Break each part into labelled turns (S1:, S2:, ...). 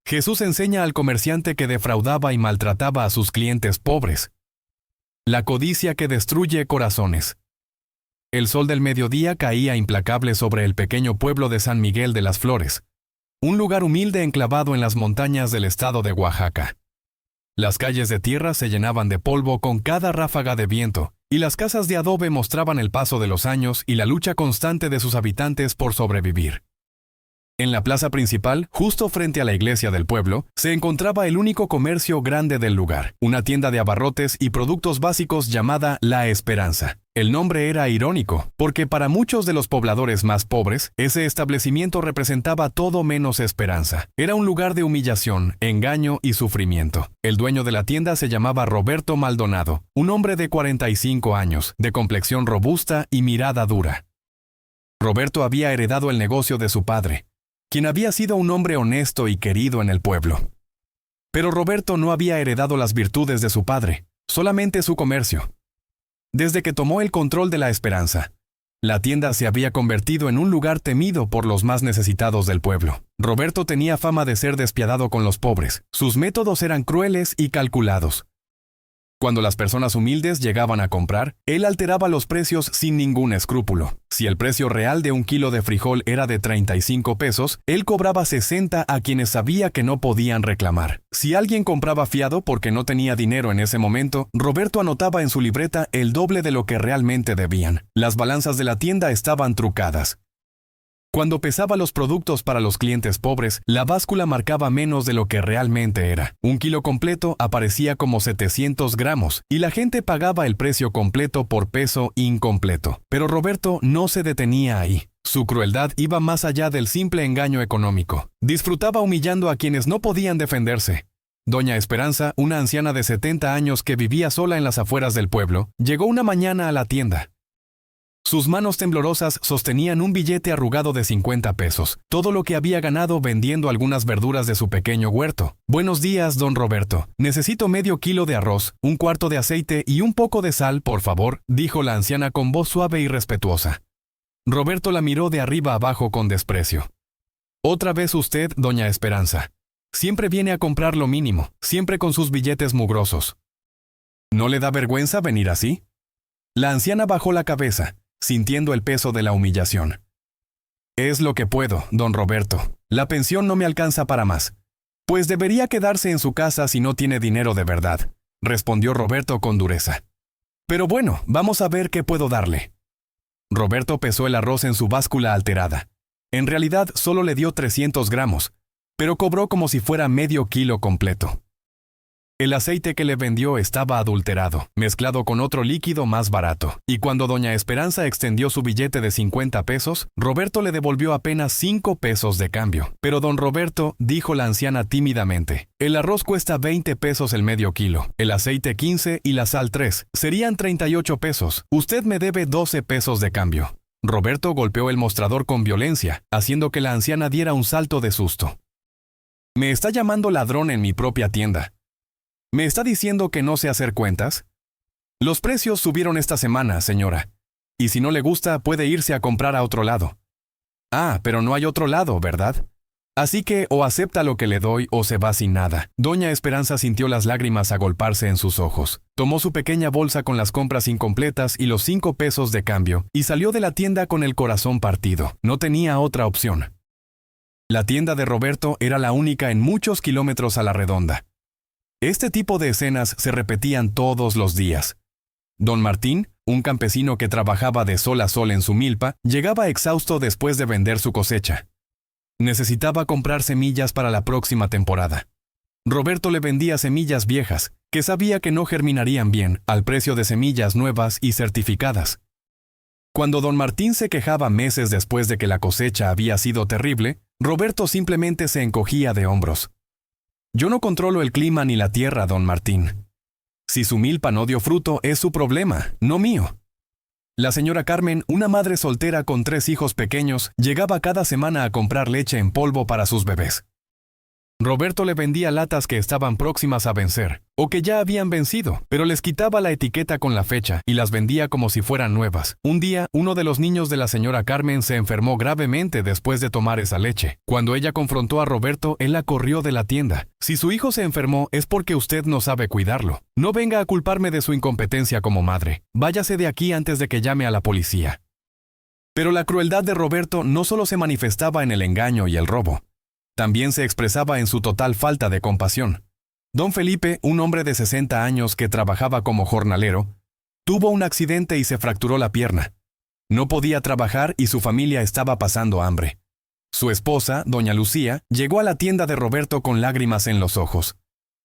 S1: Jesús enseña al comerciante que defraudaba y maltrataba a sus clientes pobres. La codicia que destruye corazones. El sol del mediodía caía implacable sobre el pequeño pueblo de San Miguel de las Flores, un lugar humilde enclavado en las montañas del estado de Oaxaca. Las calles de tierra se llenaban de polvo con cada ráfaga de viento, y las casas de adobe mostraban el paso de los años y la lucha constante de sus habitantes por sobrevivir. En la plaza principal, justo frente a la iglesia del pueblo, se encontraba el único comercio grande del lugar, una tienda de abarrotes y productos básicos llamada La Esperanza. El nombre era irónico, porque para muchos de los pobladores más pobres, ese establecimiento representaba todo menos esperanza. Era un lugar de humillación, engaño y sufrimiento. El dueño de la tienda se llamaba Roberto Maldonado, un hombre de 45 años, de complexión robusta y mirada dura. Roberto había heredado el negocio de su padre, quien había sido un hombre honesto y querido en el pueblo. Pero Roberto no había heredado las virtudes de su padre, solamente su comercio. Desde que tomó el control de La Esperanza, la tienda se había convertido en un lugar temido por los más necesitados del pueblo. Roberto tenía fama de ser despiadado con los pobres. Sus métodos eran crueles y calculados. Cuando las personas humildes llegaban a comprar, él alteraba los precios sin ningún escrúpulo. Si el precio real de un kilo de frijol era de 35 pesos, él cobraba 60 a quienes sabía que no podían reclamar. Si alguien compraba fiado porque no tenía dinero en ese momento, Roberto anotaba en su libreta el doble de lo que realmente debían. Las balanzas de la tienda estaban trucadas. Cuando pesaba los productos para los clientes pobres, la báscula marcaba menos de lo que realmente era. Un kilo completo aparecía como 700 gramos, y la gente pagaba el precio completo por peso incompleto. Pero Roberto no se detenía ahí. Su crueldad iba más allá del simple engaño económico. Disfrutaba humillando a quienes no podían defenderse. Doña Esperanza, una anciana de 70 años que vivía sola en las afueras del pueblo, llegó una mañana a la tienda. Sus manos temblorosas sostenían un billete arrugado de 50 pesos, todo lo que había ganado vendiendo algunas verduras de su pequeño huerto. «Buenos días, don Roberto. Necesito medio kilo de arroz, un cuarto de aceite y un poco de sal, por favor», dijo la anciana con voz suave y respetuosa. Roberto la miró de arriba abajo con desprecio. «Otra vez usted, doña Esperanza. Siempre viene a comprar lo mínimo, siempre con sus billetes mugrosos. ¿No le da vergüenza venir así?». La anciana bajó la cabeza, sintiendo el peso de la humillación. «Es lo que puedo, don Roberto. La pensión no me alcanza para más». «Pues debería quedarse en su casa si no tiene dinero de verdad», respondió Roberto con dureza. «Pero bueno, vamos a ver qué puedo darle». Roberto pesó el arroz en su báscula alterada. En realidad solo le dio 300 gramos, pero cobró como si fuera medio kilo completo. El aceite que le vendió estaba adulterado, mezclado con otro líquido más barato, y cuando doña Esperanza extendió su billete de 50 pesos, Roberto le devolvió apenas 5 pesos de cambio. «Pero don Roberto», dijo la anciana tímidamente, «el arroz cuesta 20 pesos el medio kilo, el aceite 15 y la sal 3. Serían 38 pesos. Usted me debe 12 pesos de cambio». Roberto golpeó el mostrador con violencia, haciendo que la anciana diera un salto de susto. «¿Me está llamando ladrón en mi propia tienda? ¿Me está diciendo que no sé hacer cuentas? Los precios subieron esta semana, señora. Y si no le gusta, puede irse a comprar a otro lado». «Ah, pero no hay otro lado, ¿verdad? Así que o acepta lo que le doy o se va sin nada». Doña Esperanza sintió las lágrimas agolparse en sus ojos. Tomó su pequeña bolsa con las compras incompletas y los 5 pesos de cambio, y salió de la tienda con el corazón partido. No tenía otra opción. La tienda de Roberto era la única en muchos kilómetros a la redonda. Este tipo de escenas se repetían todos los días. Don Martín, un campesino que trabajaba de sol a sol en su milpa, llegaba exhausto después de vender su cosecha. Necesitaba comprar semillas para la próxima temporada. Roberto le vendía semillas viejas, que sabía que no germinarían bien, al precio de semillas nuevas y certificadas. Cuando don Martín se quejaba meses después de que la cosecha había sido terrible, Roberto simplemente se encogía de hombros. «Yo no controlo el clima ni la tierra, don Martín. Si su milpa no dio fruto, es su problema, no mío». La señora Carmen, una madre soltera con 3 hijos pequeños, llegaba cada semana a comprar leche en polvo para sus bebés. Roberto le vendía latas que estaban próximas a vencer, o que ya habían vencido, pero les quitaba la etiqueta con la fecha y las vendía como si fueran nuevas. Un día, uno de los niños de la señora Carmen se enfermó gravemente después de tomar esa leche. Cuando ella confrontó a Roberto, él la corrió de la tienda. Si su hijo se enfermó es porque usted no sabe cuidarlo. No venga a culparme de su incompetencia como madre. Váyase de aquí antes de que llame a la policía. Pero la crueldad de Roberto no solo se manifestaba en el engaño y el robo. También se expresaba en su total falta de compasión. Don Felipe, un hombre de 60 años que trabajaba como jornalero, tuvo un accidente y se fracturó la pierna. No podía trabajar y su familia estaba pasando hambre. Su esposa, doña Lucía, llegó a la tienda de Roberto con lágrimas en los ojos.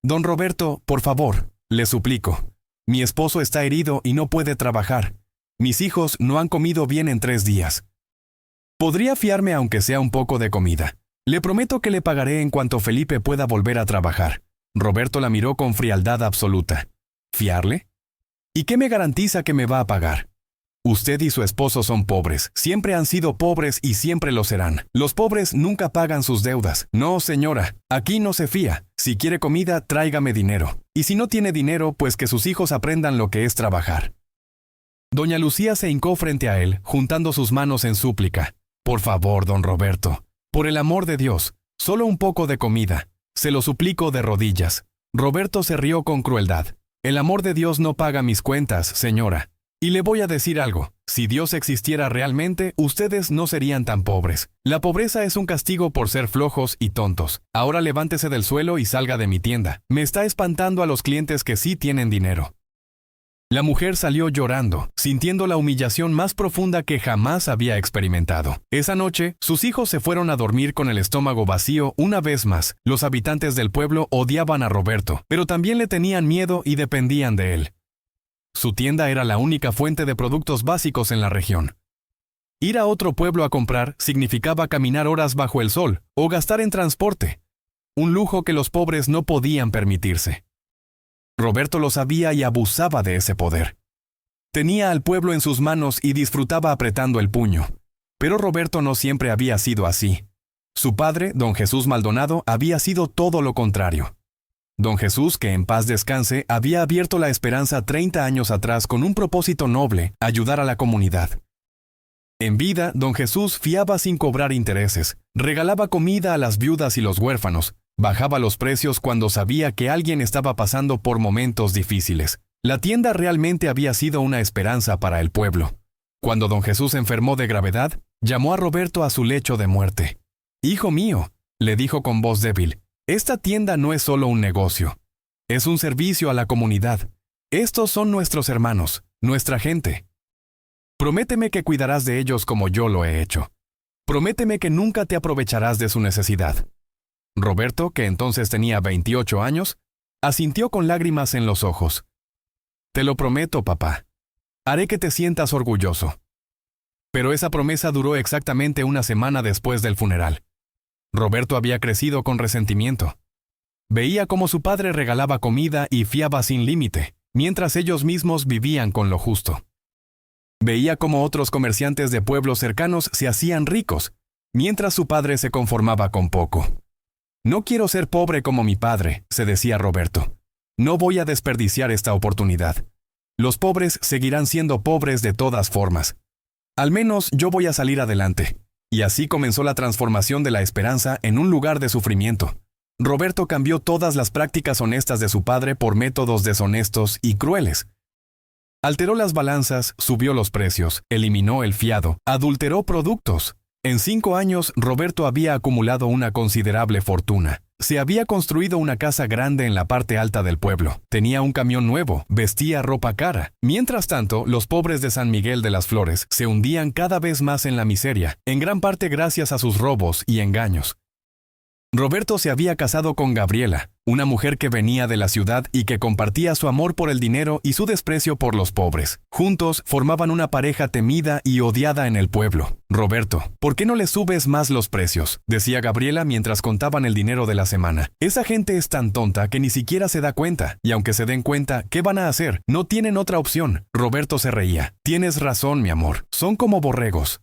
S1: «Don Roberto, por favor, le suplico. Mi esposo está herido y no puede trabajar. Mis hijos no han comido bien en 3 días. ¿Podría fiarme aunque sea un poco de comida? Le prometo que le pagaré en cuanto Felipe pueda volver a trabajar». Roberto la miró con frialdad absoluta. ¿Fiarle? ¿Y qué me garantiza que me va a pagar? Usted y su esposo son pobres, siempre han sido pobres y siempre lo serán. Los pobres nunca pagan sus deudas. No, señora, aquí no se fía. Si quiere comida, tráigame dinero. Y si no tiene dinero, pues que sus hijos aprendan lo que es trabajar. Doña Lucía se hincó frente a él, juntando sus manos en súplica. Por favor, don Roberto, por el amor de Dios, solo un poco de comida. Se lo suplico de rodillas. Roberto se rió con crueldad. El amor de Dios no paga mis cuentas, señora. Y le voy a decir algo. Si Dios existiera realmente, ustedes no serían tan pobres. La pobreza es un castigo por ser flojos y tontos. Ahora levántese del suelo y salga de mi tienda. Me está espantando a los clientes que sí tienen dinero. La mujer salió llorando, sintiendo la humillación más profunda que jamás había experimentado. Esa noche, sus hijos se fueron a dormir con el estómago vacío una vez más. Los habitantes del pueblo odiaban a Roberto, pero también le tenían miedo y dependían de él. Su tienda era la única fuente de productos básicos en la región. Ir a otro pueblo a comprar significaba caminar horas bajo el sol o gastar en transporte, un lujo que los pobres no podían permitirse. Roberto lo sabía y abusaba de ese poder. Tenía al pueblo en sus manos y disfrutaba apretando el puño. Pero Roberto no siempre había sido así. Su padre, don Jesús Maldonado, había sido todo lo contrario. Don Jesús, que en paz descanse, había abierto La Esperanza 30 años atrás con un propósito noble: ayudar a la comunidad. En vida, don Jesús fiaba sin cobrar intereses, regalaba comida a las viudas y los huérfanos, bajaba los precios cuando sabía que alguien estaba pasando por momentos difíciles. La tienda realmente había sido una esperanza para el pueblo. Cuando don Jesús enfermó de gravedad, llamó a Roberto a su lecho de muerte. «Hijo mío», le dijo con voz débil, «esta tienda no es solo un negocio. Es un servicio a la comunidad. Estos son nuestros hermanos, nuestra gente. Prométeme que cuidarás de ellos como yo lo he hecho. Prométeme que nunca te aprovecharás de su necesidad». Roberto, que entonces tenía 28 años, asintió con lágrimas en los ojos. «Te lo prometo, papá. Haré que te sientas orgulloso». Pero esa promesa duró exactamente una semana después del funeral. Roberto había crecido con resentimiento. Veía cómo su padre regalaba comida y fiaba sin límite, mientras ellos mismos vivían con lo justo. Veía cómo otros comerciantes de pueblos cercanos se hacían ricos, mientras su padre se conformaba con poco. «No quiero ser pobre como mi padre», se decía Roberto. «No voy a desperdiciar esta oportunidad. Los pobres seguirán siendo pobres de todas formas. Al menos yo voy a salir adelante». Y así comenzó la transformación de La Esperanza en un lugar de sufrimiento. Roberto cambió todas las prácticas honestas de su padre por métodos deshonestos y crueles. Alteró las balanzas, subió los precios, eliminó el fiado, adulteró productos. En 5 años, Roberto había acumulado una considerable fortuna. Se había construido una casa grande en la parte alta del pueblo. Tenía un camión nuevo, vestía ropa cara. Mientras tanto, los pobres de San Miguel de las Flores se hundían cada vez más en la miseria, en gran parte gracias a sus robos y engaños. Roberto se había casado con Gabriela, una mujer que venía de la ciudad y que compartía su amor por el dinero y su desprecio por los pobres. Juntos formaban una pareja temida y odiada en el pueblo. «Roberto, ¿por qué no le subes más los precios?», decía Gabriela mientras contaban el dinero de la semana. «Esa gente es tan tonta que ni siquiera se da cuenta, y aunque se den cuenta, ¿qué van a hacer? No tienen otra opción». Roberto se reía. «Tienes razón, mi amor. Son como borregos».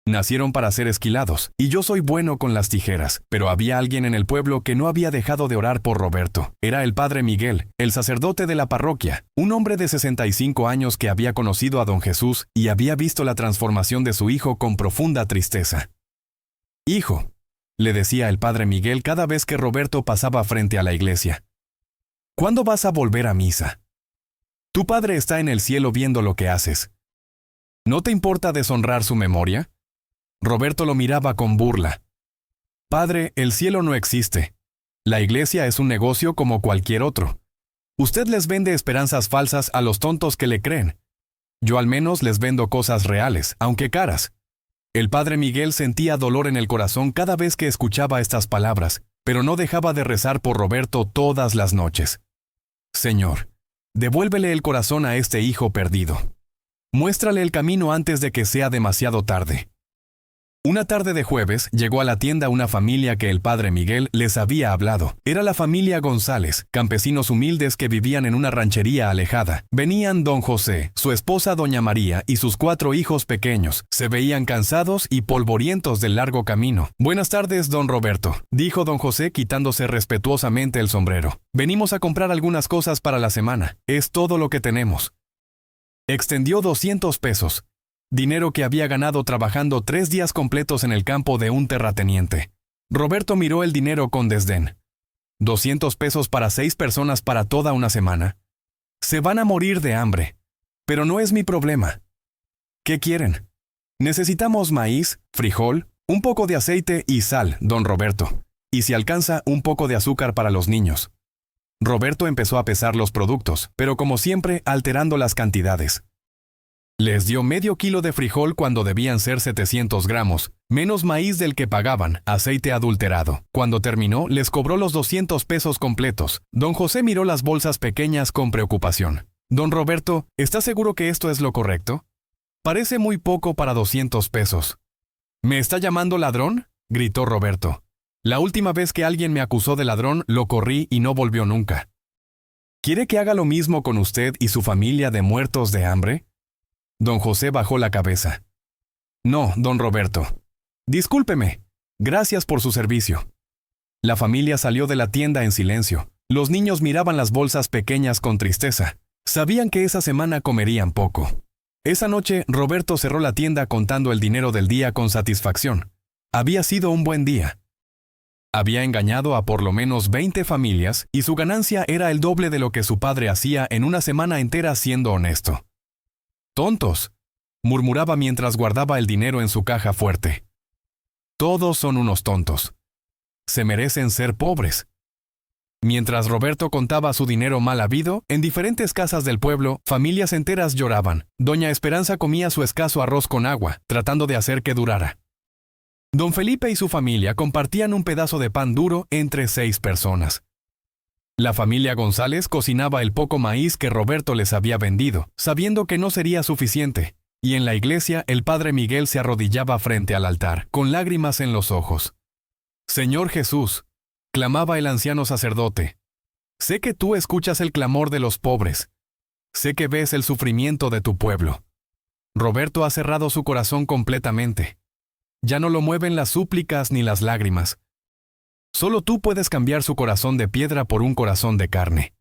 S1: Nacieron para ser esquilados, y yo soy bueno con las tijeras. Pero había alguien en el pueblo que no había dejado de orar por Roberto. Era el padre Miguel, el sacerdote de la parroquia, un hombre de 65 años que había conocido a don Jesús y había visto la transformación de su hijo con profunda tristeza. «Hijo», le decía el padre Miguel cada vez que Roberto pasaba frente a la iglesia, «¿cuándo vas a volver a misa? Tu padre está en el cielo viendo lo que haces. ¿No te importa deshonrar su memoria?» Roberto lo miraba con burla. «Padre, el cielo no existe. La iglesia es un negocio como cualquier otro. Usted les vende esperanzas falsas a los tontos que le creen. Yo al menos les vendo cosas reales, aunque caras». El padre Miguel sentía dolor en el corazón cada vez que escuchaba estas palabras, pero no dejaba de rezar por Roberto todas las noches. «Señor, devuélvele el corazón a este hijo perdido. Muéstrale el camino antes de que sea demasiado tarde». Una tarde de jueves llegó a la tienda una familia que el padre Miguel les había hablado. Era la familia González, campesinos humildes que vivían en una ranchería alejada. Venían don José, su esposa doña María y sus 4 hijos pequeños. Se veían cansados y polvorientos del largo camino. «Buenas tardes, don Roberto», dijo don José quitándose respetuosamente el sombrero. «Venimos a comprar algunas cosas para la semana. Es todo lo que tenemos». Extendió 200 pesos. Dinero que había ganado trabajando 3 días completos en el campo de un terrateniente. Roberto miró el dinero con desdén. 200 pesos para 6 personas para toda una semana. Se van a morir de hambre. Pero no es mi problema. ¿Qué quieren? Necesitamos maíz, frijol, un poco de aceite y sal, don Roberto. Y si alcanza, un poco de azúcar para los niños. Roberto empezó a pesar los productos, pero como siempre, alterando las cantidades. Les dio medio kilo de frijol cuando debían ser 700 gramos, menos maíz del que pagaban, aceite adulterado. Cuando terminó, les cobró los 200 pesos completos. Don José miró las bolsas pequeñas con preocupación. «Don Roberto, ¿está seguro que esto es lo correcto? Parece muy poco para 200 pesos. ¿Me está llamando ladrón?», gritó Roberto. «La última vez que alguien me acusó de ladrón, lo corrí y no volvió nunca. ¿Quiere que haga lo mismo con usted y su familia de muertos de hambre?» Don José bajó la cabeza. «No, don Roberto. Discúlpeme. Gracias por su servicio». La familia salió de la tienda en silencio. Los niños miraban las bolsas pequeñas con tristeza. Sabían que esa semana comerían poco. Esa noche, Roberto cerró la tienda contando el dinero del día con satisfacción. Había sido un buen día. Había engañado a por lo menos 20 familias y su ganancia era el doble de lo que su padre hacía en una semana entera siendo honesto. «Tontos», murmuraba mientras guardaba el dinero en su caja fuerte. «Todos son unos tontos. Se merecen ser pobres». Mientras Roberto contaba su dinero mal habido, en diferentes casas del pueblo, familias enteras lloraban. Doña Esperanza comía su escaso arroz con agua, tratando de hacer que durara. Don Felipe y su familia compartían un pedazo de pan duro entre 6 personas. La familia González cocinaba el poco maíz que Roberto les había vendido, sabiendo que no sería suficiente, y en la iglesia el padre Miguel se arrodillaba frente al altar, con lágrimas en los ojos. «Señor Jesús», clamaba el anciano sacerdote, «sé que tú escuchas el clamor de los pobres. Sé que ves el sufrimiento de tu pueblo». Roberto ha cerrado su corazón completamente. Ya no lo mueven las súplicas ni las lágrimas. Solo tú puedes cambiar su corazón de piedra por un corazón de carne.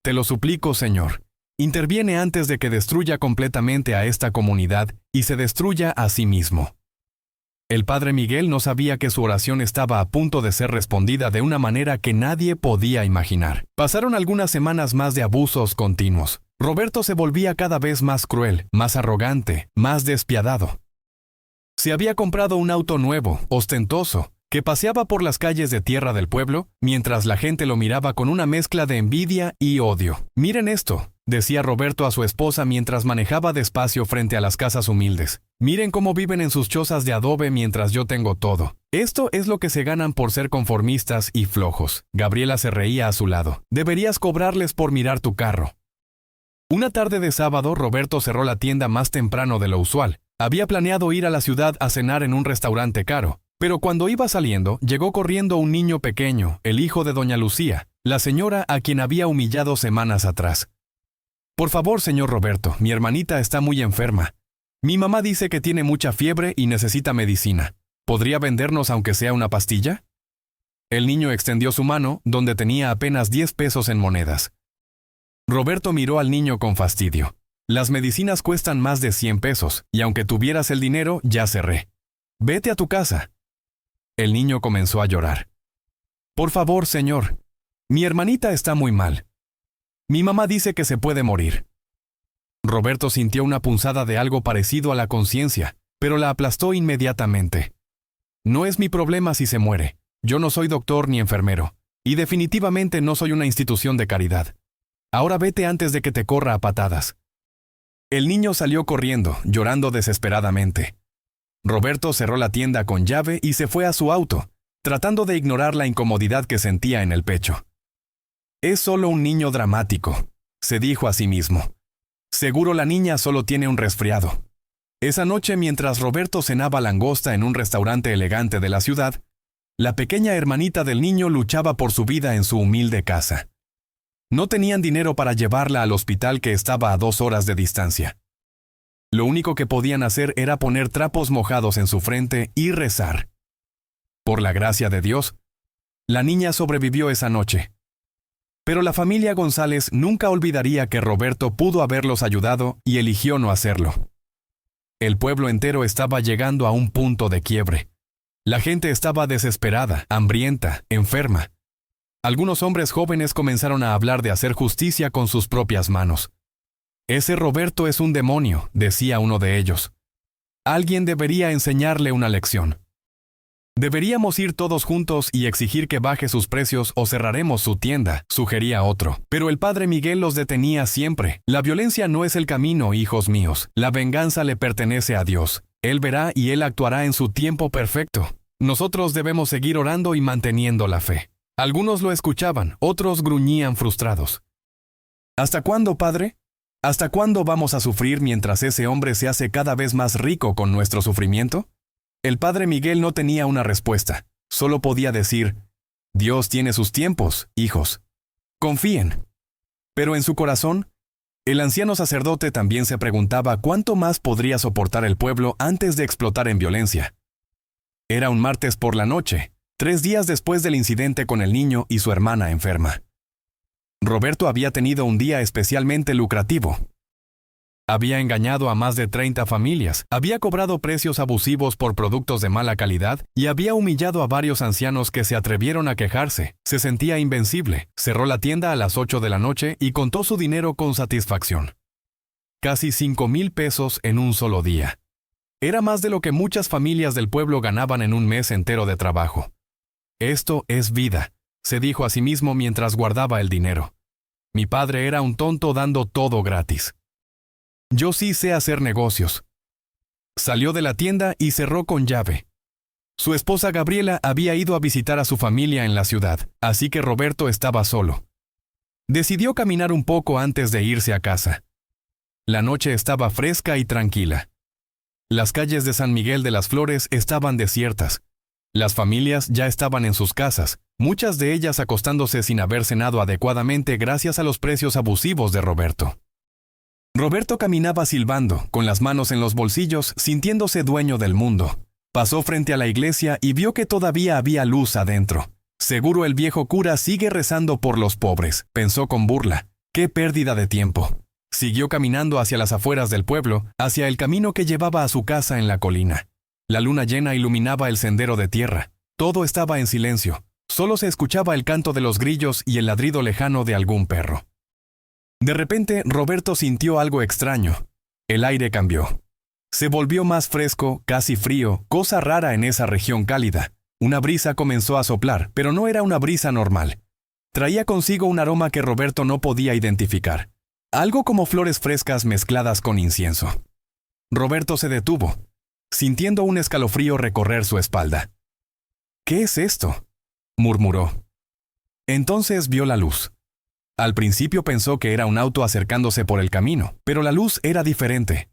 S1: Te lo suplico, Señor. Interviene antes de que destruya completamente a esta comunidad y se destruya a sí mismo. El padre Miguel no sabía que su oración estaba a punto de ser respondida de una manera que nadie podía imaginar. Pasaron algunas semanas más de abusos continuos. Roberto se volvía cada vez más cruel, más arrogante, más despiadado. Se había comprado un auto nuevo, ostentoso, que paseaba por las calles de tierra del pueblo, mientras la gente lo miraba con una mezcla de envidia y odio. «Miren esto», decía Roberto a su esposa mientras manejaba despacio frente a las casas humildes. «Miren cómo viven en sus chozas de adobe mientras yo tengo todo. Esto es lo que se ganan por ser conformistas y flojos». Gabriela se reía a su lado. «Deberías cobrarles por mirar tu carro». Una tarde de sábado, Roberto cerró la tienda más temprano de lo usual. Había planeado ir a la ciudad a cenar en un restaurante caro. Pero cuando iba saliendo, llegó corriendo un niño pequeño, el hijo de doña Lucía, la señora a quien había humillado semanas atrás. «Por favor, señor Roberto, mi hermanita está muy enferma. Mi mamá dice que tiene mucha fiebre y necesita medicina. ¿Podría vendernos aunque sea una pastilla? El niño extendió su mano, donde tenía apenas 10 pesos en monedas. Roberto miró al niño con fastidio. Las medicinas cuestan más de 100 pesos, y aunque tuvieras el dinero, ya cerré. Vete a tu casa. El niño comenzó a llorar. Por favor, señor. Mi hermanita está muy mal. Mi mamá dice que se puede morir. Roberto sintió una punzada de algo parecido a la conciencia, pero la aplastó inmediatamente. No es mi problema si se muere. Yo no soy doctor ni enfermero, y definitivamente no soy una institución de caridad. Ahora vete antes de que te corra a patadas. El niño salió corriendo, llorando desesperadamente. Roberto cerró la tienda con llave y se fue a su auto, tratando de ignorar la incomodidad que sentía en el pecho. Es solo un niño dramático, se dijo a sí mismo. Seguro la niña solo tiene un resfriado. Esa noche, mientras Roberto cenaba langosta en un restaurante elegante de la ciudad, la pequeña hermanita del niño luchaba por su vida en su humilde casa. No tenían dinero para llevarla al hospital que estaba a 2 horas de distancia. Lo único que podían hacer era poner trapos mojados en su frente y rezar. Por la gracia de Dios, la niña sobrevivió esa noche. Pero la familia González nunca olvidaría que Roberto pudo haberlos ayudado y eligió no hacerlo. El pueblo entero estaba llegando a un punto de quiebre. La gente estaba desesperada, hambrienta, enferma. Algunos hombres jóvenes comenzaron a hablar de hacer justicia con sus propias manos. Ese Roberto es un demonio, decía uno de ellos. Alguien debería enseñarle una lección. Deberíamos ir todos juntos y exigir que baje sus precios o cerraremos su tienda, sugería otro. Pero el padre Miguel los detenía siempre. La violencia no es el camino, hijos míos. La venganza le pertenece a Dios. Él verá y Él actuará en su tiempo perfecto. Nosotros debemos seguir orando y manteniendo la fe. Algunos lo escuchaban, otros gruñían frustrados. ¿Hasta cuándo, padre? ¿Hasta cuándo vamos a sufrir mientras ese hombre se hace cada vez más rico con nuestro sufrimiento? El padre Miguel no tenía una respuesta, solo podía decir, Dios tiene sus tiempos, hijos. Confíen. Pero en su corazón, el anciano sacerdote también se preguntaba cuánto más podría soportar el pueblo antes de explotar en violencia. Era un martes por la noche, 3 días después del incidente con el niño y su hermana enferma. Roberto había tenido un día especialmente lucrativo. Había engañado a más de 30 familias, había cobrado precios abusivos por productos de mala calidad y había humillado a varios ancianos que se atrevieron a quejarse. Se sentía invencible, cerró la tienda a las 8 de la noche y contó su dinero con satisfacción. Casi 5,000 pesos en un solo día. Era más de lo que muchas familias del pueblo ganaban en un mes entero de trabajo. Esto es vida, se dijo a sí mismo mientras guardaba el dinero. Mi padre era un tonto dando todo gratis. Yo sí sé hacer negocios. Salió de la tienda y cerró con llave. Su esposa Gabriela había ido a visitar a su familia en la ciudad, así que Roberto estaba solo. Decidió caminar un poco antes de irse a casa. La noche estaba fresca y tranquila. Las calles de San Miguel de las Flores estaban desiertas. Las familias ya estaban en sus casas, muchas de ellas acostándose sin haber cenado adecuadamente gracias a los precios abusivos de Roberto. Roberto caminaba silbando, con las manos en los bolsillos, sintiéndose dueño del mundo. Pasó frente a la iglesia y vio que todavía había luz adentro. Seguro el viejo cura sigue rezando por los pobres, pensó con burla. ¡Qué pérdida de tiempo! Siguió caminando hacia las afueras del pueblo, hacia el camino que llevaba a su casa en la colina. La luna llena iluminaba el sendero de tierra. Todo estaba en silencio. Solo se escuchaba el canto de los grillos y el ladrido lejano de algún perro. De repente, Roberto sintió algo extraño. El aire cambió. Se volvió más fresco, casi frío, cosa rara en esa región cálida. Una brisa comenzó a soplar, pero no era una brisa normal. Traía consigo un aroma que Roberto no podía identificar. Algo como flores frescas mezcladas con incienso. Roberto se detuvo, sintiendo un escalofrío recorrer su espalda. ¿Qué es esto?, murmuró. Entonces vio la luz. Al principio pensó que era un auto acercándose por el camino, pero la luz era diferente.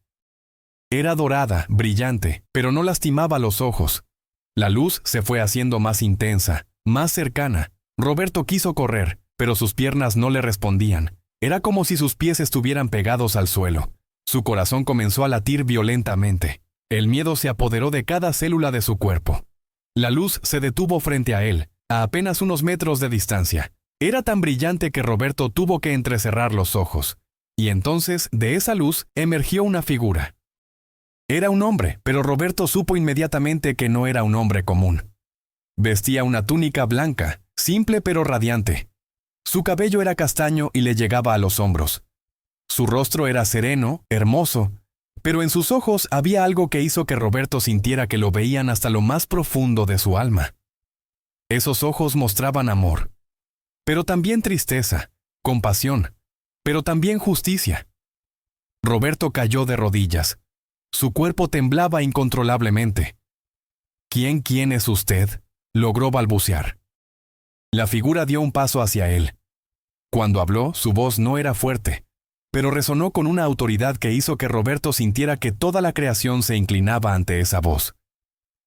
S1: Era dorada, brillante, pero no lastimaba los ojos. La luz se fue haciendo más intensa, más cercana. Roberto quiso correr, pero sus piernas no le respondían. Era como si sus pies estuvieran pegados al suelo. Su corazón comenzó a latir violentamente. El miedo se apoderó de cada célula de su cuerpo. La luz se detuvo frente a él, a apenas unos metros de distancia. Era tan brillante que Roberto tuvo que entrecerrar los ojos. Y entonces, de esa luz, emergió una figura. Era un hombre, pero Roberto supo inmediatamente que no era un hombre común. Vestía una túnica blanca, simple pero radiante. Su cabello era castaño y le llegaba a los hombros. Su rostro era sereno, hermoso, pero en sus ojos había algo que hizo que Roberto sintiera que lo veían hasta lo más profundo de su alma. Esos ojos mostraban amor, pero también tristeza, compasión, pero también justicia. Roberto cayó de rodillas. Su cuerpo temblaba incontrolablemente. ¿Quién es usted?", logró balbucear. La figura dio un paso hacia él. Cuando habló, su voz no era fuerte, pero resonó con una autoridad que hizo que Roberto sintiera que toda la creación se inclinaba ante esa voz.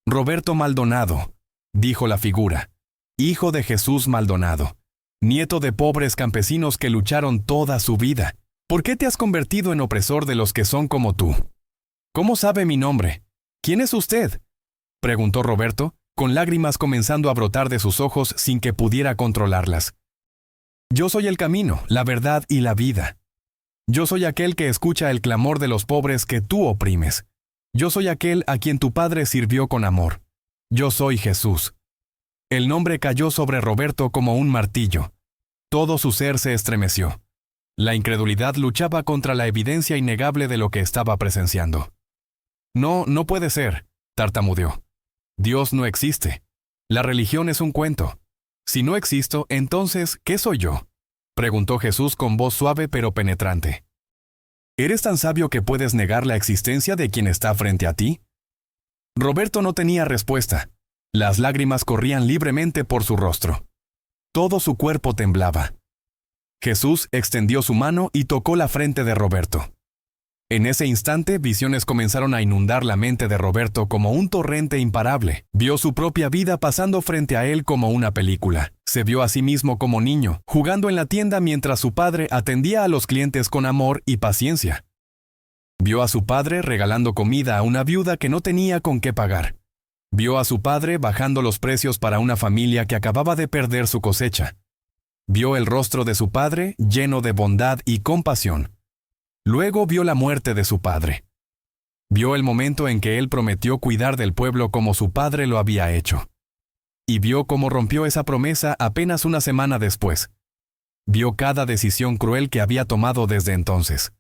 S1: «Roberto Maldonado», dijo la figura, «hijo de Jesús Maldonado, nieto de pobres campesinos que lucharon toda su vida. ¿Por qué te has convertido en opresor de los que son como tú? ¿Cómo sabe mi nombre? ¿Quién es usted?», preguntó Roberto, con lágrimas comenzando a brotar de sus ojos sin que pudiera controlarlas. «Yo soy el camino, la verdad y la vida. Yo soy aquel que escucha el clamor de los pobres que tú oprimes. Yo soy aquel a quien tu padre sirvió con amor. Yo soy Jesús». El nombre cayó sobre Roberto como un martillo. Todo su ser se estremeció. La incredulidad luchaba contra la evidencia innegable de lo que estaba presenciando. No puede ser», tartamudeó. «Dios no existe. La religión es un cuento. Si no existo, entonces, ¿qué soy yo?», preguntó Jesús con voz suave pero penetrante. «¿Eres tan sabio que puedes negar la existencia de quien está frente a ti?». Roberto no tenía respuesta. Las lágrimas corrían libremente por su rostro. Todo su cuerpo temblaba. Jesús extendió su mano y tocó la frente de Roberto. En ese instante, visiones comenzaron a inundar la mente de Roberto como un torrente imparable. Vio su propia vida pasando frente a él como una película. Se vio a sí mismo como niño, jugando en la tienda mientras su padre atendía a los clientes con amor y paciencia. Vio a su padre regalando comida a una viuda que no tenía con qué pagar. Vio a su padre bajando los precios para una familia que acababa de perder su cosecha. Vio el rostro de su padre lleno de bondad y compasión. Luego vio la muerte de su padre. Vio el momento en que él prometió cuidar del pueblo como su padre lo había hecho. Y vio cómo rompió esa promesa apenas una semana después. Vio cada decisión cruel que había tomado desde entonces.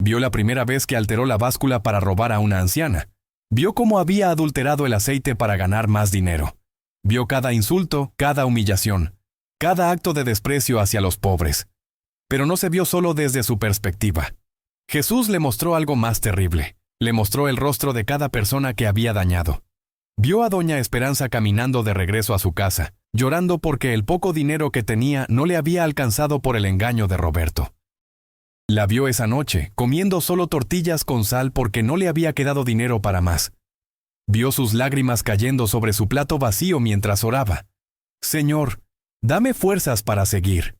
S1: Vio la primera vez que alteró la báscula para robar a una anciana. Vio cómo había adulterado el aceite para ganar más dinero. Vio cada insulto, cada humillación, cada acto de desprecio hacia los pobres. Pero no se vio solo desde su perspectiva. Jesús le mostró algo más terrible. Le mostró el rostro de cada persona que había dañado. Vio a doña Esperanza caminando de regreso a su casa, llorando porque el poco dinero que tenía no le había alcanzado por el engaño de Roberto. La vio esa noche, comiendo solo tortillas con sal porque no le había quedado dinero para más. Vio sus lágrimas cayendo sobre su plato vacío mientras oraba. «Señor, dame fuerzas para seguir».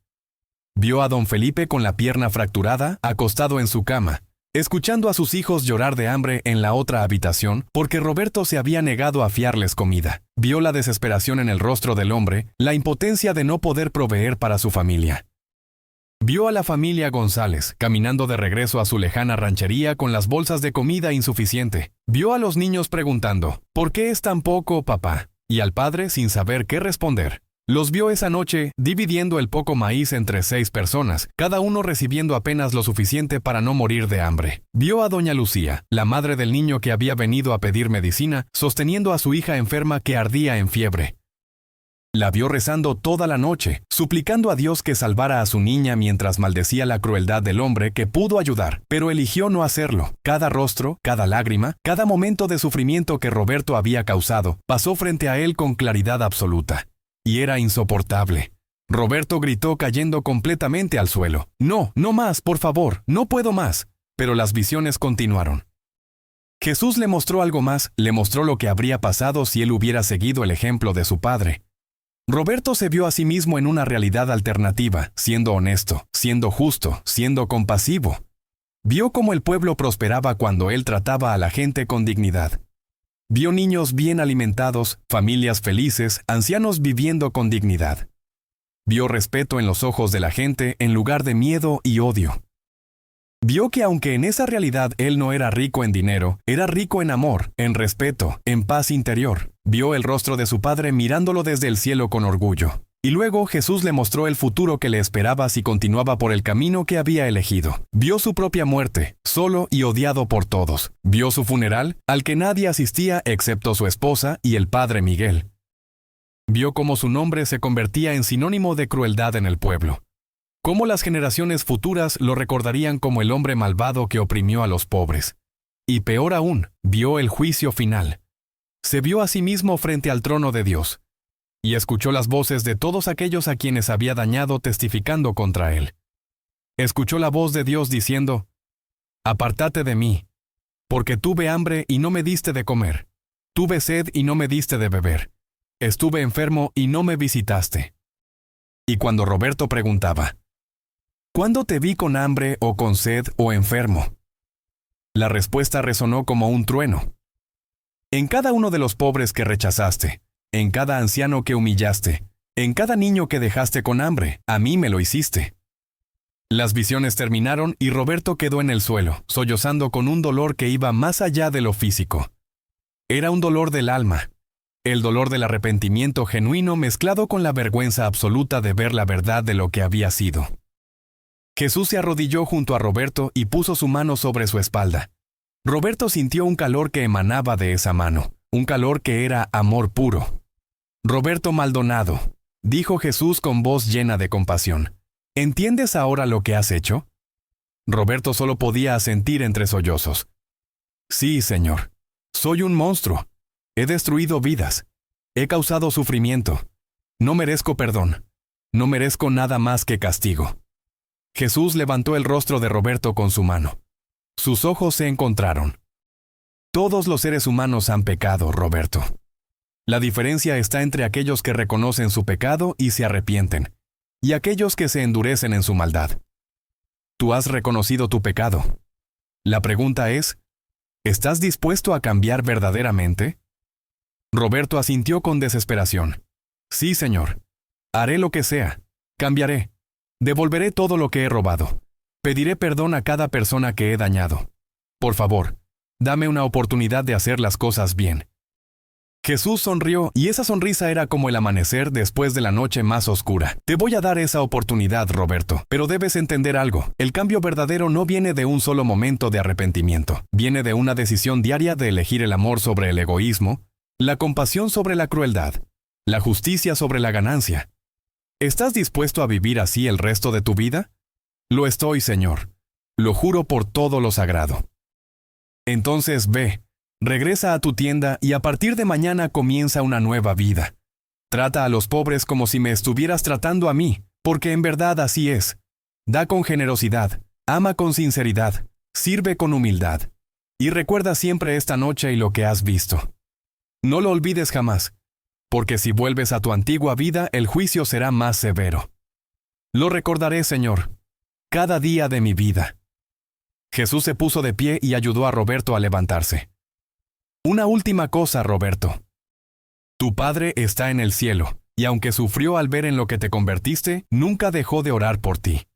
S1: Vio a don Felipe con la pierna fracturada, acostado en su cama, escuchando a sus hijos llorar de hambre en la otra habitación porque Roberto se había negado a fiarles comida. Vio la desesperación en el rostro del hombre, la impotencia de no poder proveer para su familia. Vio a la familia González caminando de regreso a su lejana ranchería con las bolsas de comida insuficiente. Vio a los niños preguntando, «¿Por qué es tan poco, papá?», y al padre sin saber qué responder. Los vio esa noche dividiendo el poco maíz entre 6 personas, cada uno recibiendo apenas lo suficiente para no morir de hambre. Vio a doña Lucía, la madre del niño que había venido a pedir medicina, sosteniendo a su hija enferma que ardía en fiebre. La vio rezando toda la noche, suplicando a Dios que salvara a su niña mientras maldecía la crueldad del hombre que pudo ayudar, pero eligió no hacerlo. Cada rostro, cada lágrima, cada momento de sufrimiento que Roberto había causado, pasó frente a él con claridad absoluta. Y era insoportable. Roberto gritó cayendo completamente al suelo. «No, no más, por favor, no puedo más». Pero las visiones continuaron. Jesús le mostró algo más, le mostró lo que habría pasado si él hubiera seguido el ejemplo de su padre. Roberto se vio a sí mismo en una realidad alternativa, siendo honesto, siendo justo, siendo compasivo. Vio cómo el pueblo prosperaba cuando él trataba a la gente con dignidad. Vio niños bien alimentados, familias felices, ancianos viviendo con dignidad. Vio respeto en los ojos de la gente en lugar de miedo y odio. Vio que aunque en esa realidad él no era rico en dinero, era rico en amor, en respeto, en paz interior. Vio el rostro de su padre mirándolo desde el cielo con orgullo. Y luego Jesús le mostró el futuro que le esperaba si continuaba por el camino que había elegido. Vio su propia muerte, solo y odiado por todos. Vio su funeral, al que nadie asistía excepto su esposa y el padre Miguel. Vio cómo su nombre se convertía en sinónimo de crueldad en el pueblo. Cómo las generaciones futuras lo recordarían como el hombre malvado que oprimió a los pobres. Y peor aún, vio el juicio final. Se vio a sí mismo frente al trono de Dios. Y escuchó las voces de todos aquellos a quienes había dañado testificando contra él. Escuchó la voz de Dios diciendo: «Apártate de mí, porque tuve hambre y no me diste de comer. Tuve sed y no me diste de beber. Estuve enfermo y no me visitaste». Y cuando Roberto preguntaba: «¿Cuándo te vi con hambre o con sed o enfermo?», la respuesta resonó como un trueno. «En cada uno de los pobres que rechazaste, en cada anciano que humillaste, en cada niño que dejaste con hambre, a mí me lo hiciste». Las visiones terminaron y Roberto quedó en el suelo, sollozando con un dolor que iba más allá de lo físico. Era un dolor del alma, el dolor del arrepentimiento genuino mezclado con la vergüenza absoluta de ver la verdad de lo que había sido. Jesús se arrodilló junto a Roberto y puso su mano sobre su espalda. Roberto sintió un calor que emanaba de esa mano, un calor que era amor puro. «Roberto Maldonado», dijo Jesús con voz llena de compasión, «¿entiendes ahora lo que has hecho?». Roberto solo podía asentir entre sollozos. «Sí, Señor. Soy un monstruo. He destruido vidas. He causado sufrimiento. No merezco perdón. No merezco nada más que castigo». Jesús levantó el rostro de Roberto con su mano. Sus ojos se encontraron. «Todos los seres humanos han pecado, Roberto. La diferencia está entre aquellos que reconocen su pecado y se arrepienten, y aquellos que se endurecen en su maldad. Tú has reconocido tu pecado. La pregunta es, ¿estás dispuesto a cambiar verdaderamente?». Roberto asintió con desesperación. «Sí, Señor. Haré lo que sea. Cambiaré. Devolveré todo lo que he robado. Pediré perdón a cada persona que he dañado. Por favor, dame una oportunidad de hacer las cosas bien». Jesús sonrió y esa sonrisa era como el amanecer después de la noche más oscura. «Te voy a dar esa oportunidad, Roberto, pero debes entender algo. El cambio verdadero no viene de un solo momento de arrepentimiento. Viene de una decisión diaria de elegir el amor sobre el egoísmo, la compasión sobre la crueldad, la justicia sobre la ganancia. ¿Estás dispuesto a vivir así el resto de tu vida?». «Lo estoy, Señor. Lo juro por todo lo sagrado». «Entonces ve. Regresa a tu tienda y a partir de mañana comienza una nueva vida. Trata a los pobres como si me estuvieras tratando a mí, porque en verdad así es. Da con generosidad, ama con sinceridad, sirve con humildad. Y recuerda siempre esta noche y lo que has visto. No lo olvides jamás, porque si vuelves a tu antigua vida, el juicio será más severo. Lo recordaré, Señor, cada día de mi vida». Jesús se puso de pie y ayudó a Roberto a levantarse. «Una última cosa, Roberto. Tu Padre está en el cielo, y aunque sufrió al ver en lo que te convertiste, nunca dejó de orar por ti.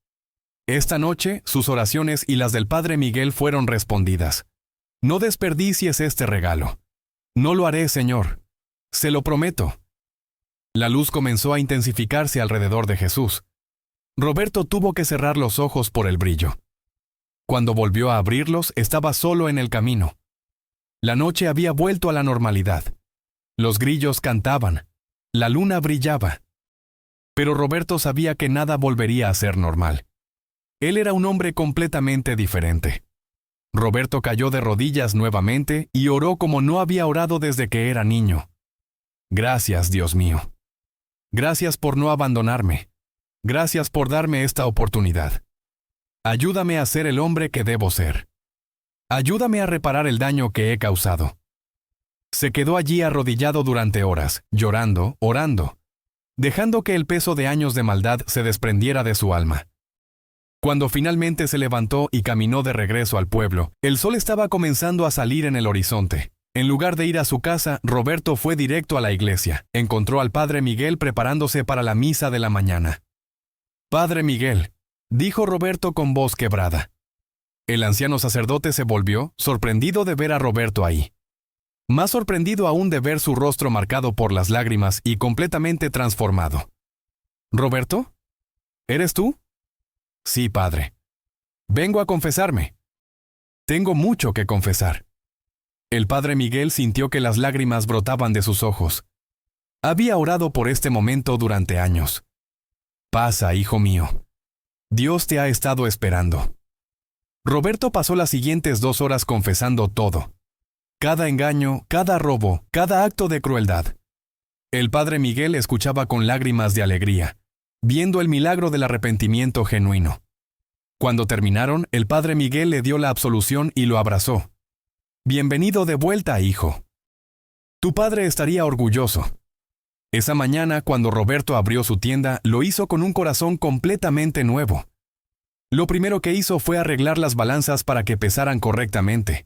S1: Esta noche, sus oraciones y las del Padre Miguel fueron respondidas. No desperdicies este regalo. No lo haré, Señor. Se lo prometo». La luz comenzó a intensificarse alrededor de Jesús. Roberto tuvo que cerrar los ojos por el brillo. Cuando volvió a abrirlos, estaba solo en el camino. La noche había vuelto a la normalidad. Los grillos cantaban. La luna brillaba. Pero Roberto sabía que nada volvería a ser normal. Él era un hombre completamente diferente. Roberto cayó de rodillas nuevamente y oró como no había orado desde que era niño. «Gracias, Dios mío. Gracias por no abandonarme. Gracias por darme esta oportunidad. Ayúdame a ser el hombre que debo ser. Ayúdame a reparar el daño que he causado». Se quedó allí arrodillado durante horas, llorando, orando, dejando que el peso de años de maldad se desprendiera de su alma. Cuando finalmente se levantó y caminó de regreso al pueblo, el sol estaba comenzando a salir en el horizonte. En lugar de ir a su casa, Roberto fue directo a la iglesia. Encontró al padre Miguel preparándose para la misa de la mañana. «Padre Miguel», dijo Roberto con voz quebrada. El anciano sacerdote se volvió, sorprendido de ver a Roberto ahí. Más sorprendido aún de ver su rostro marcado por las lágrimas y completamente transformado. «¿Roberto? ¿Eres tú?» «Sí, padre. Vengo a confesarme. Tengo mucho que confesar». El padre Miguel sintió que las lágrimas brotaban de sus ojos. Había orado por este momento durante años. «Pasa, hijo mío. Dios te ha estado esperando». Roberto pasó las siguientes 2 horas confesando todo. Cada engaño, cada robo, cada acto de crueldad. El padre Miguel escuchaba con lágrimas de alegría, viendo el milagro del arrepentimiento genuino. Cuando terminaron, el padre Miguel le dio la absolución y lo abrazó. «Bienvenido de vuelta, hijo. Tu padre estaría orgulloso». Esa mañana, cuando Roberto abrió su tienda, lo hizo con un corazón completamente nuevo. Lo primero que hizo fue arreglar las balanzas para que pesaran correctamente.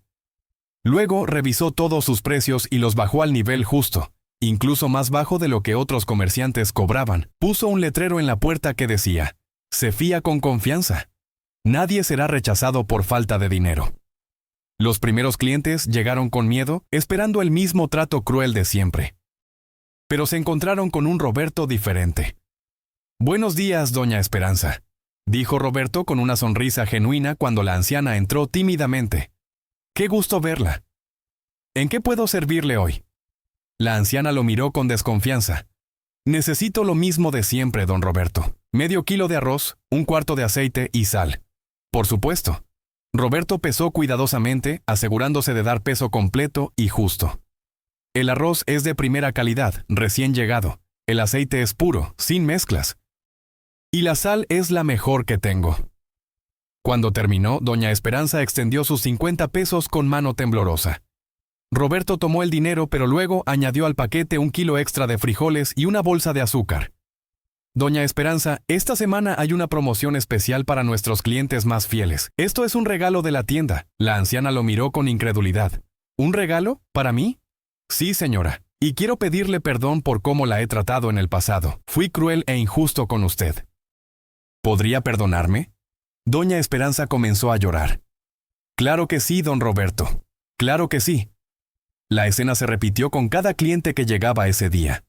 S1: Luego revisó todos sus precios y los bajó al nivel justo, incluso más bajo de lo que otros comerciantes cobraban. Puso un letrero en la puerta que decía: «Se fía con confianza. Nadie será rechazado por falta de dinero». Los primeros clientes llegaron con miedo, esperando el mismo trato cruel de siempre. Pero se encontraron con un Roberto diferente. «Buenos días, doña Esperanza», dijo Roberto con una sonrisa genuina cuando la anciana entró tímidamente. «Qué gusto verla. ¿En qué puedo servirle hoy?» La anciana lo miró con desconfianza. «Necesito lo mismo de siempre, don Roberto. Medio kilo de arroz, 1/4 de aceite y sal». «Por supuesto». Roberto pesó cuidadosamente, asegurándose de dar peso completo y justo. «El arroz es de primera calidad, recién llegado. El aceite es puro, sin mezclas. Y la sal es la mejor que tengo». Cuando terminó, doña Esperanza extendió sus 50 pesos con mano temblorosa. Roberto tomó el dinero, pero luego añadió al paquete 1 kilo extra de frijoles y una bolsa de azúcar. «Doña Esperanza, esta semana hay una promoción especial para nuestros clientes más fieles. Esto es un regalo de la tienda». La anciana lo miró con incredulidad. «¿Un regalo? ¿Para mí?» «Sí, señora. Y quiero pedirle perdón por cómo la he tratado en el pasado. Fui cruel e injusto con usted». «¿Podría perdonarme?» Doña Esperanza comenzó a llorar. «Claro que sí, don Roberto. Claro que sí». La escena se repitió con cada cliente que llegaba ese día.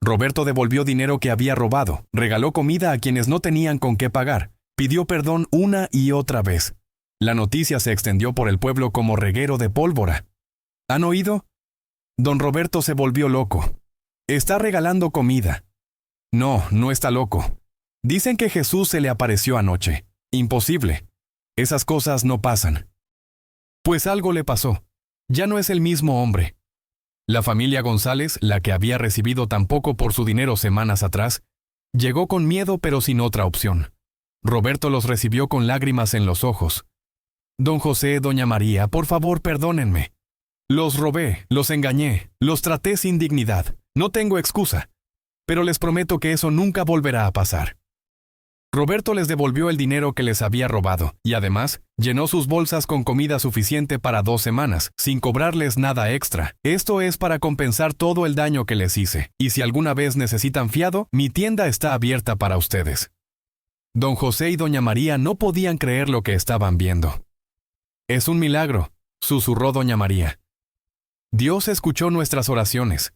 S1: Roberto devolvió dinero que había robado, regaló comida a quienes no tenían con qué pagar, pidió perdón una y otra vez. La noticia se extendió por el pueblo como reguero de pólvora. ¿Han oído? Don Roberto se volvió loco. Está regalando comida. No, no está loco. Dicen que Jesús se le apareció anoche. Imposible. Esas cosas no pasan. Pues algo le pasó. Ya no es el mismo hombre. La familia González, la que había recibido tan poco por su dinero semanas atrás, llegó con miedo pero sin otra opción. Roberto los recibió con lágrimas en los ojos. «Don José, doña María, por favor, perdónenme. Los robé, los engañé, los traté sin dignidad. No tengo excusa. Pero les prometo que eso nunca volverá a pasar». Roberto les devolvió el dinero que les había robado, y además, llenó sus bolsas con comida suficiente para 2 semanas, sin cobrarles nada extra. «Esto es para compensar todo el daño que les hice, y si alguna vez necesitan fiado, mi tienda está abierta para ustedes». Don José y doña María no podían creer lo que estaban viendo. «Es un milagro», susurró doña María. «Dios escuchó nuestras oraciones».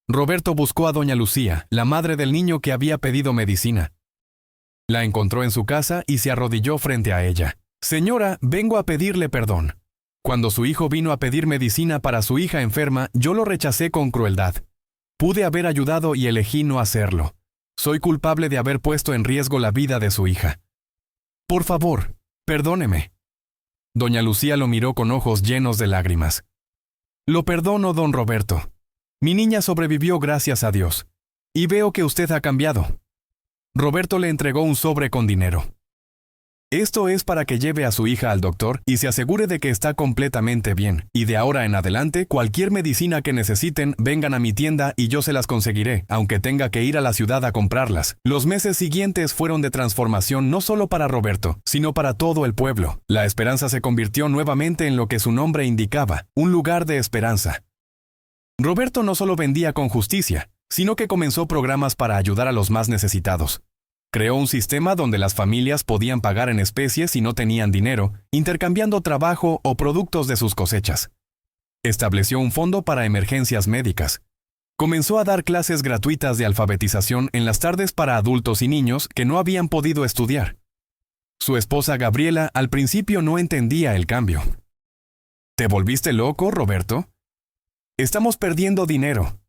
S1: Roberto buscó a doña Lucía, la madre del niño que había pedido medicina. La encontró en su casa y se arrodilló frente a ella. «Señora, vengo a pedirle perdón. Cuando su hijo vino a pedir medicina para su hija enferma, yo lo rechacé con crueldad. Pude haber ayudado y elegí no hacerlo. Soy culpable de haber puesto en riesgo la vida de su hija. Por favor, perdóneme». Doña Lucía lo miró con ojos llenos de lágrimas. «Lo perdono, don Roberto. Mi niña sobrevivió gracias a Dios. Y veo que usted ha cambiado». Roberto le entregó un sobre con dinero. Esto es para que lleve a su hija al doctor y se asegure de que está completamente bien. Y de ahora en adelante, cualquier medicina que necesiten, vengan a mi tienda y yo se las conseguiré, aunque tenga que ir a la ciudad a comprarlas. Los meses siguientes fueron de transformación no solo para Roberto, sino para todo el pueblo. La esperanza se convirtió nuevamente en lo que su nombre indicaba, un lugar de esperanza. Roberto no solo vendía con justicia, sino que comenzó programas para ayudar a los más necesitados. Creó un sistema donde las familias podían pagar en especie si no tenían dinero, intercambiando trabajo o productos de sus cosechas. Estableció un fondo para emergencias médicas. Comenzó a dar clases gratuitas de alfabetización en las tardes para adultos y niños que no habían podido estudiar. Su esposa Gabriela al principio no entendía el cambio. ¿Te volviste loco, Roberto? Estamos perdiendo dinero.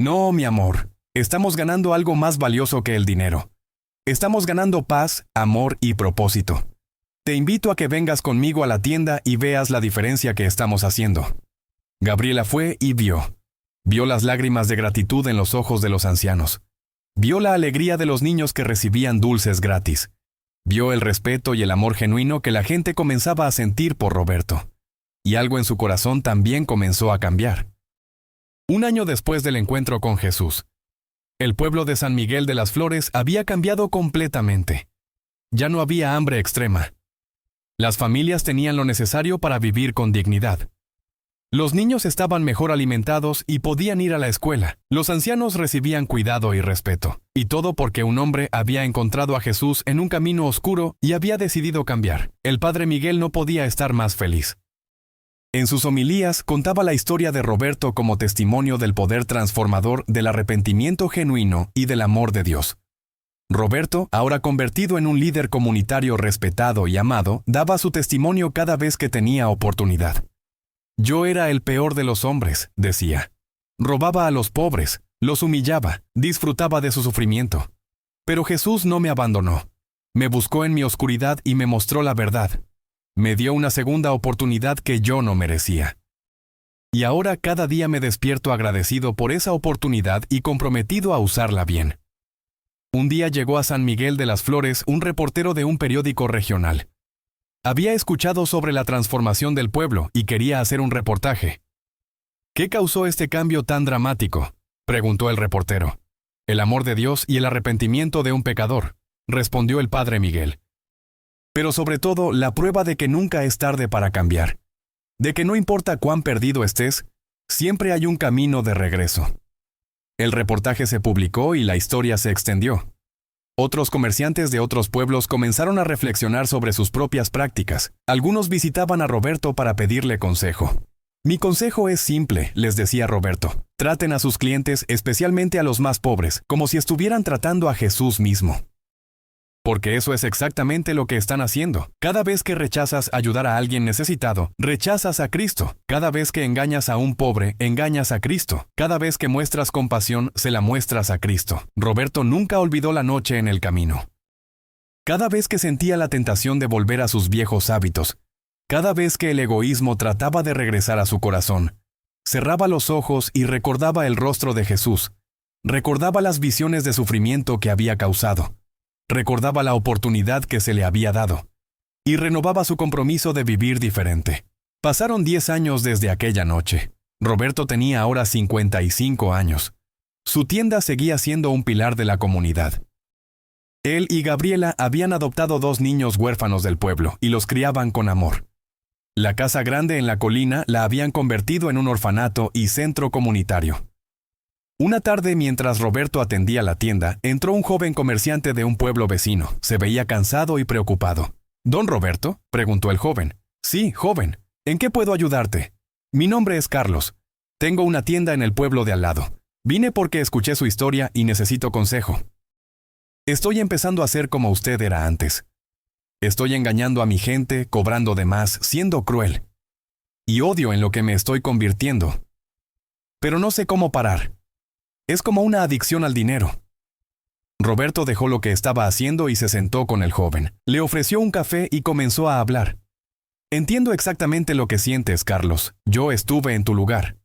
S1: No, mi amor, estamos ganando algo más valioso que el dinero. Estamos ganando paz, amor y propósito. Te invito a que vengas conmigo a la tienda y veas la diferencia que estamos haciendo. Gabriela fue y vio. Vio las lágrimas de gratitud en los ojos de los ancianos. Vio la alegría de los niños que recibían dulces gratis. Vio el respeto y el amor genuino que la gente comenzaba a sentir por Roberto. Y algo en su corazón también comenzó a cambiar. Un año después del encuentro con Jesús, el pueblo de San Miguel de las Flores había cambiado completamente. Ya no había hambre extrema. Las familias tenían lo necesario para vivir con dignidad. Los niños estaban mejor alimentados y podían ir a la escuela. Los ancianos recibían cuidado y respeto. Y todo porque un hombre había encontrado a Jesús en un camino oscuro y había decidido cambiar. El padre Miguel no podía estar más feliz. En sus homilías contaba la historia de Roberto como testimonio del poder transformador del arrepentimiento genuino y del amor de Dios. Roberto, ahora convertido en un líder comunitario respetado y amado, daba su testimonio cada vez que tenía oportunidad. Yo era el peor de los hombres, decía. Robaba a los pobres, los humillaba, disfrutaba de su sufrimiento. Pero Jesús no me abandonó. Me buscó en mi oscuridad y me mostró la verdad. Me dio una segunda oportunidad que yo no merecía. Y ahora cada día me despierto agradecido por esa oportunidad y comprometido a usarla bien. Un día llegó a San Miguel de las Flores un reportero de un periódico regional. Había escuchado sobre la transformación del pueblo y quería hacer un reportaje. ¿Qué causó este cambio tan dramático?, preguntó el reportero. El amor de Dios y el arrepentimiento de un pecador, respondió el padre Miguel. Pero sobre todo, la prueba de que nunca es tarde para cambiar. De que no importa cuán perdido estés, siempre hay un camino de regreso. El reportaje se publicó y la historia se extendió. Otros comerciantes de otros pueblos comenzaron a reflexionar sobre sus propias prácticas. Algunos visitaban a Roberto para pedirle consejo. Mi consejo es simple, les decía Roberto. Traten a sus clientes, especialmente a los más pobres, como si estuvieran tratando a Jesús mismo. Porque eso es exactamente lo que están haciendo. Cada vez que rechazas ayudar a alguien necesitado, rechazas a Cristo. Cada vez que engañas a un pobre, engañas a Cristo. Cada vez que muestras compasión, se la muestras a Cristo. Roberto nunca olvidó la noche en el camino. Cada vez que sentía la tentación de volver a sus viejos hábitos, cada vez que el egoísmo trataba de regresar a su corazón, cerraba los ojos y recordaba el rostro de Jesús. Recordaba las visiones de sufrimiento que había causado. Recordaba la oportunidad que se le había dado, y renovaba su compromiso de vivir diferente. Pasaron 10 años desde aquella noche. Roberto tenía ahora 55 años. Su tienda seguía siendo un pilar de la comunidad. Él y Gabriela habían adoptado 2 niños huérfanos del pueblo y los criaban con amor. La casa grande en la colina la habían convertido en un orfanato y centro comunitario. Una tarde, mientras Roberto atendía la tienda, entró un joven comerciante de un pueblo vecino. Se veía cansado y preocupado. ¿Don Roberto?, preguntó el joven. Sí, joven. ¿En qué puedo ayudarte? Mi nombre es Carlos. Tengo una tienda en el pueblo de al lado. Vine porque escuché su historia y necesito consejo. Estoy empezando a ser como usted era antes. Estoy engañando a mi gente, cobrando de más, siendo cruel. Y odio en lo que me estoy convirtiendo. Pero no sé cómo parar. Es como una adicción al dinero. Roberto dejó lo que estaba haciendo y se sentó con el joven. Le ofreció un café y comenzó a hablar. Entiendo exactamente lo que sientes, Carlos. Yo estuve en tu lugar.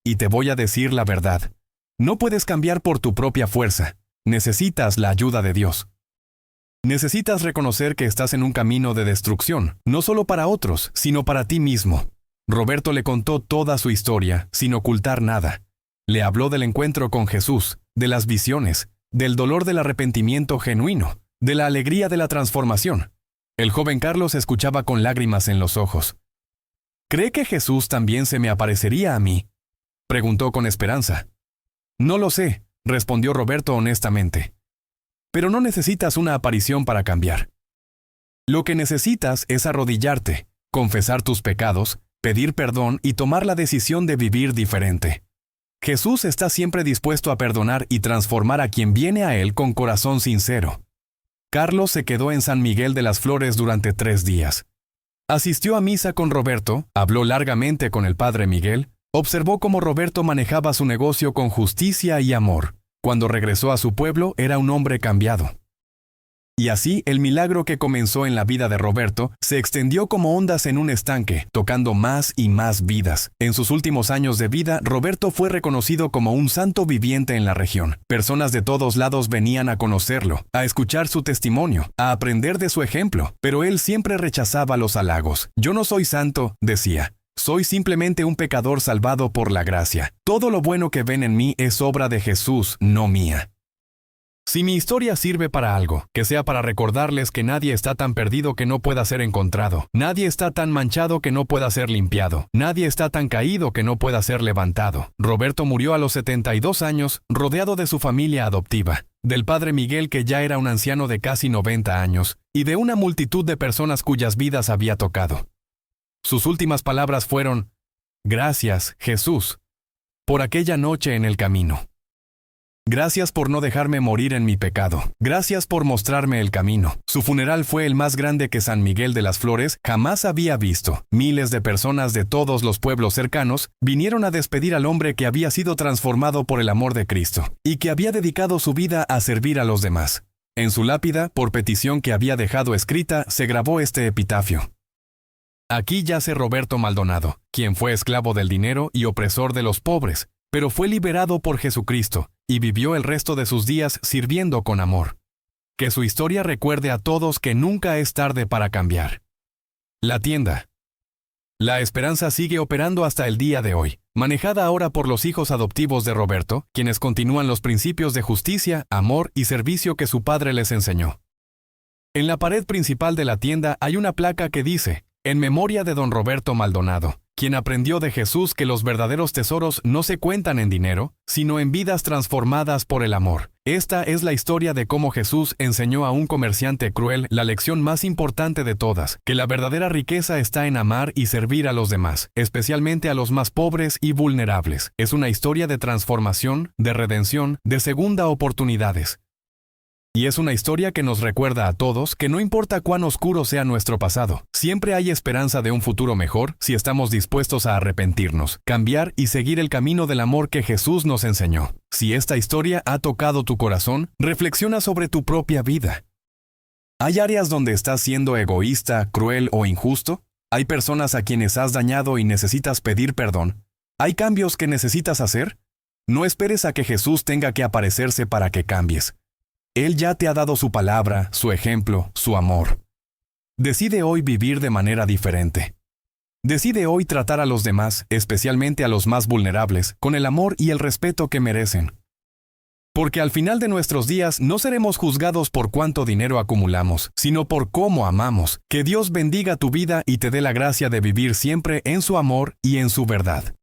S1: Y te voy a decir la verdad. No puedes cambiar por tu propia fuerza. Necesitas la ayuda de Dios. Necesitas reconocer que estás en un camino de destrucción, no solo para otros, sino para ti mismo. Roberto le contó toda su historia, sin ocultar nada. Le habló del encuentro con Jesús, de las visiones, del dolor del arrepentimiento genuino, de la alegría de la transformación. El joven Carlos escuchaba con lágrimas en los ojos. ¿Cree que Jesús también se me aparecería a mí?, preguntó con esperanza. No lo sé, respondió Roberto honestamente. Pero no necesitas una aparición para cambiar. Lo que necesitas es arrodillarte, confesar tus pecados, pedir perdón y tomar la decisión de vivir diferente. Jesús está siempre dispuesto a perdonar y transformar a quien viene a Él con corazón sincero. Carlos se quedó en San Miguel de las Flores durante 3 días. Asistió a misa con Roberto, habló largamente con el padre Miguel, observó cómo Roberto manejaba su negocio con justicia y amor. Cuando regresó a su pueblo, era un hombre cambiado. Y así, el milagro que comenzó en la vida de Roberto se extendió como ondas en un estanque, tocando más y más vidas. En sus últimos años de vida, Roberto fue reconocido como un santo viviente en la región. Personas de todos lados venían a conocerlo, a escuchar su testimonio, a aprender de su ejemplo, pero él siempre rechazaba los halagos. Yo no soy santo, decía. Soy simplemente un pecador salvado por la gracia. Todo lo bueno que ven en mí es obra de Jesús, no mía. Si mi historia sirve para algo, que sea para recordarles que nadie está tan perdido que no pueda ser encontrado, nadie está tan manchado que no pueda ser limpiado, nadie está tan caído que no pueda ser levantado. Roberto murió a los 72 años, rodeado de su familia adoptiva, del padre Miguel que ya era un anciano de casi 90 años, y de una multitud de personas cuyas vidas había tocado. Sus últimas palabras fueron: «Gracias, Jesús, por aquella noche en el camino. Gracias por no dejarme morir en mi pecado. Gracias por mostrarme el camino». Su funeral fue el más grande que San Miguel de las Flores jamás había visto. Miles de personas de todos los pueblos cercanos vinieron a despedir al hombre que había sido transformado por el amor de Cristo y que había dedicado su vida a servir a los demás. En su lápida, por petición que había dejado escrita, se grabó este epitafio: «Aquí yace Roberto Maldonado, quien fue esclavo del dinero y opresor de los pobres, pero fue liberado por Jesucristo y vivió el resto de sus días sirviendo con amor. Que su historia recuerde a todos que nunca es tarde para cambiar». La tienda. La esperanza sigue operando hasta el día de hoy, manejada ahora por los hijos adoptivos de Roberto, quienes continúan los principios de justicia, amor y servicio que su padre les enseñó. En la pared principal de la tienda hay una placa que dice: «En memoria de don Roberto Maldonado, quien aprendió de Jesús que los verdaderos tesoros no se cuentan en dinero, sino en vidas transformadas por el amor». Esta es la historia de cómo Jesús enseñó a un comerciante cruel la lección más importante de todas, que la verdadera riqueza está en amar y servir a los demás, especialmente a los más pobres y vulnerables. Es una historia de transformación, de redención, de segunda oportunidades. Y es una historia que nos recuerda a todos que no importa cuán oscuro sea nuestro pasado, siempre hay esperanza de un futuro mejor si estamos dispuestos a arrepentirnos, cambiar y seguir el camino del amor que Jesús nos enseñó. Si esta historia ha tocado tu corazón, reflexiona sobre tu propia vida. ¿Hay áreas donde estás siendo egoísta, cruel o injusto? ¿Hay personas a quienes has dañado y necesitas pedir perdón? ¿Hay cambios que necesitas hacer? No esperes a que Jesús tenga que aparecerse para que cambies. Él ya te ha dado su palabra, su ejemplo, su amor. Decide hoy vivir de manera diferente. Decide hoy tratar a los demás, especialmente a los más vulnerables, con el amor y el respeto que merecen. Porque al final de nuestros días no seremos juzgados por cuánto dinero acumulamos, sino por cómo amamos. Que Dios bendiga tu vida y te dé la gracia de vivir siempre en su amor y en su verdad.